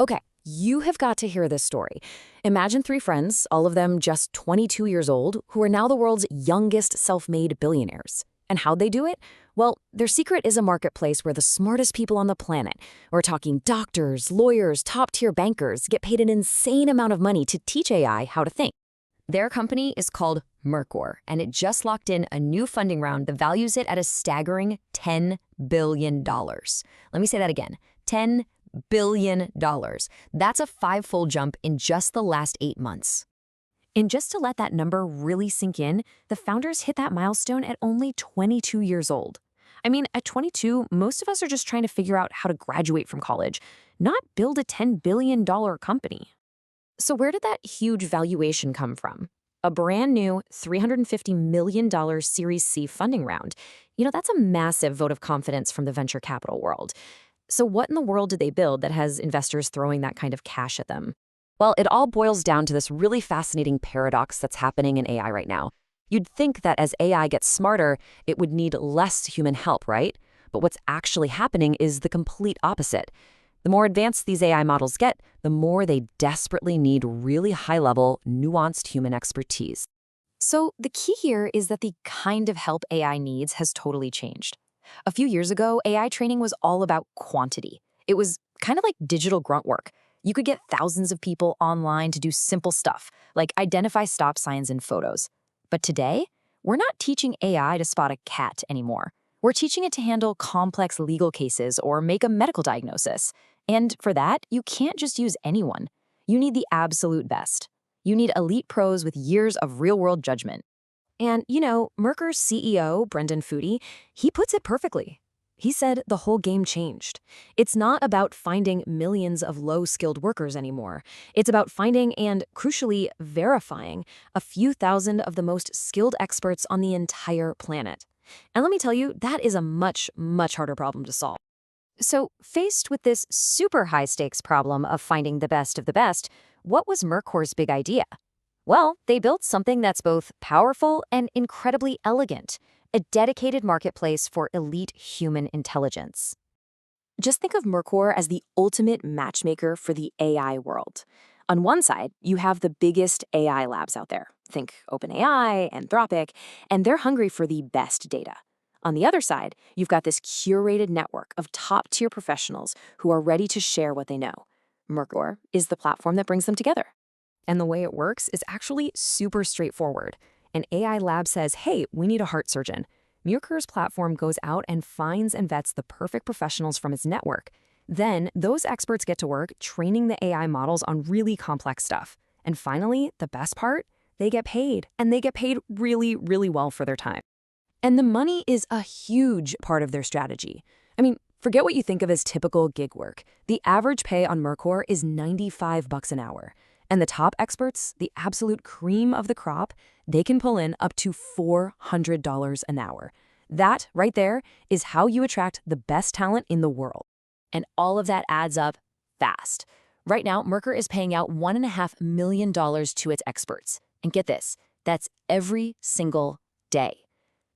Okay, you have got to hear this story. Imagine three friends, all of them just 22 years old, who are now the world's youngest self-made billionaires. And how'd they do it? Well, their secret is a marketplace where the smartest people on the planet, we're talking doctors, lawyers, top-tier bankers, get paid an insane amount of money to teach AI how to think. Their company is called Mercor, and it just locked in a new funding round that values it at a staggering $10 billion. Let me say that again, $10 billion. That's a five-fold jump in just the last 8 months. And just to let that number really sink in, the founders hit that milestone at only 22 years old. I mean, at 22, most of us are just trying to figure out how to graduate from college, not build a $10 billion company. So where did that huge valuation come from? A brand new $350 million Series C funding round. That's a massive vote of confidence from the venture capital world. So what in the world did they build that has investors throwing that kind of cash at them? Well, it all boils down to this really fascinating paradox that's happening in AI right now. You'd think that as AI gets smarter, it would need less human help, right? But what's actually happening is the complete opposite. The more advanced these AI models get, the more they desperately need really high-level, nuanced human expertise. So the key here is that the kind of help AI needs has totally changed. A few years ago, AI training was all about quantity. It was kind of like digital grunt work. You could get thousands of people online to do simple stuff, like identify stop signs in photos. But today, we're not teaching AI to spot a cat anymore. We're teaching it to handle complex legal cases or make a medical diagnosis. And for that, you can't just use anyone. You need the absolute best. You need elite pros with years of real-world judgment. And, Mercor's CEO, Brendan Foodie, he puts it perfectly. He said the whole game changed. It's not about finding millions of low-skilled workers anymore. It's about finding and, crucially, verifying a few thousand of the most skilled experts on the entire planet. And let me tell you, that is a much, much harder problem to solve. So, faced with this super high-stakes problem of finding the best of the best, what was Mercor's big idea? Well, they built something that's both powerful and incredibly elegant, a dedicated marketplace for elite human intelligence. Just think of Mercor as the ultimate matchmaker for the AI world. On one side, you have the biggest AI labs out there. Think OpenAI, Anthropic, and they're hungry for the best data. On the other side, you've got this curated network of top-tier professionals who are ready to share what they know. Mercor is the platform that brings them together. And the way it works is actually super straightforward. An AI lab says, hey, we need a heart surgeon. Mercor's platform goes out and finds and vets the perfect professionals from its network. Then those experts get to work training the AI models on really complex stuff. And finally, the best part, they get paid. And they get paid really, really well for their time. And the money is a huge part of their strategy. I mean, forget what you think of as typical gig work. The average pay on Mercor is $95 an hour. And the top experts, the absolute cream of the crop, they can pull in up to $400 an hour. That, right there, is how you attract the best talent in the world. And all of that adds up fast. Right now, Mercor is paying out $1.5 million to its experts. And get this, that's every single day.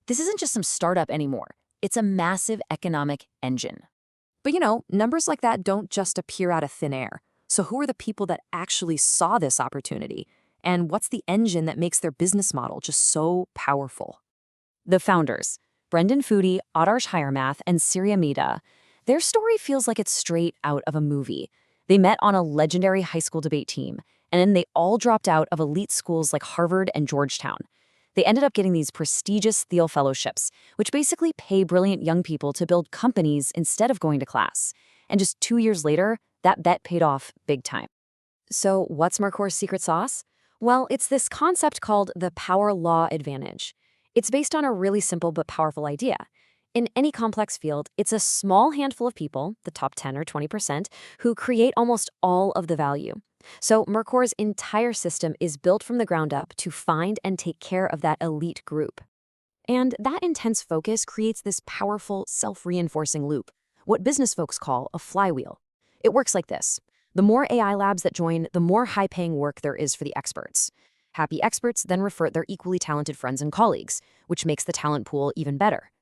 This isn't just some startup anymore. It's a massive economic engine. But numbers like that don't just appear out of thin air. So who are the people that actually saw this opportunity? And what's the engine that makes their business model just so powerful? The founders, Brendan Foodie, Adarsh Hiremath, and Surya Mida, their story feels like it's straight out of a movie. They met on a legendary high school debate team, and then they all dropped out of elite schools like Harvard and Georgetown. They ended up getting these prestigious Thiel Fellowships, which basically pay brilliant young people to build companies instead of going to class. And just 2 years later, that bet paid off big time. So what's Mercor's secret sauce? Well, it's this concept called the power law advantage. It's based on a really simple but powerful idea. In any complex field, it's a small handful of people, the top 10 or 20%, who create almost all of the value. So Mercor's entire system is built from the ground up to find and take care of that elite group. And that intense focus creates this powerful, self-reinforcing loop, what business folks call a flywheel. It works like this. The more AI labs that join, the more high-paying work there is for the experts. Happy experts then refer their equally talented friends and colleagues, which makes the talent pool even better.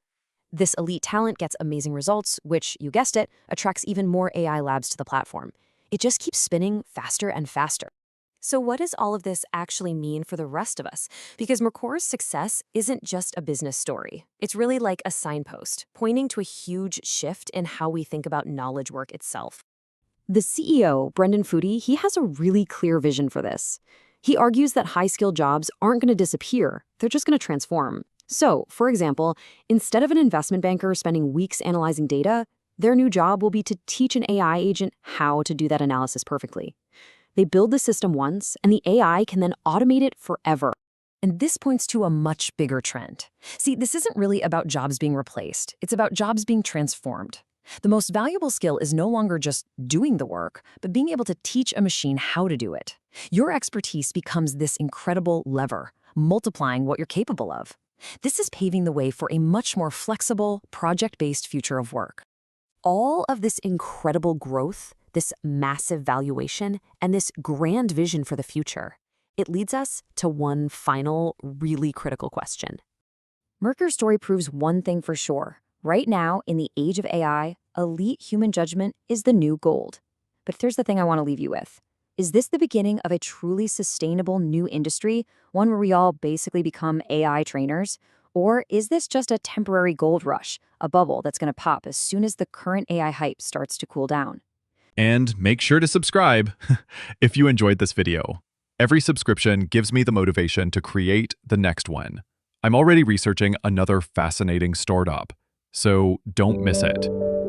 This elite talent gets amazing results, which, you guessed it, attracts even more AI labs to the platform. It just keeps spinning faster and faster. So what does all of this actually mean for the rest of us? Because Mercor's success isn't just a business story. It's really like a signpost, pointing to a huge shift in how we think about knowledge work itself. The CEO, Brendan Foodie, he has a really clear vision for this. He argues that high-skilled jobs aren't going to disappear, they're just going to transform. So, for example, instead of an investment banker spending weeks analyzing data, their new job will be to teach an AI agent how to do that analysis perfectly. They build the system once, and the AI can then automate it forever. And this points to a much bigger trend. See, this isn't really about jobs being replaced. It's about jobs being transformed. The most valuable skill is no longer just doing the work, but being able to teach a machine how to do it. Your expertise becomes this incredible lever, multiplying what you're capable of. This is paving the way for a much more flexible, project-based future of work. All of this incredible growth, this massive valuation, and this grand vision for the future, it leads us to one final, really critical question. Mercor's story proves one thing for sure. Right now, in the age of AI, elite human judgment is the new gold. But here's the thing I want to leave you with. Is this the beginning of a truly sustainable new industry, one where we all basically become AI trainers? Or is this just a temporary gold rush, a bubble that's going to pop as soon as the current AI hype starts to cool down? And make sure to subscribe if you enjoyed this video. Every subscription gives me the motivation to create the next one. I'm already researching another fascinating startup, so don't miss it.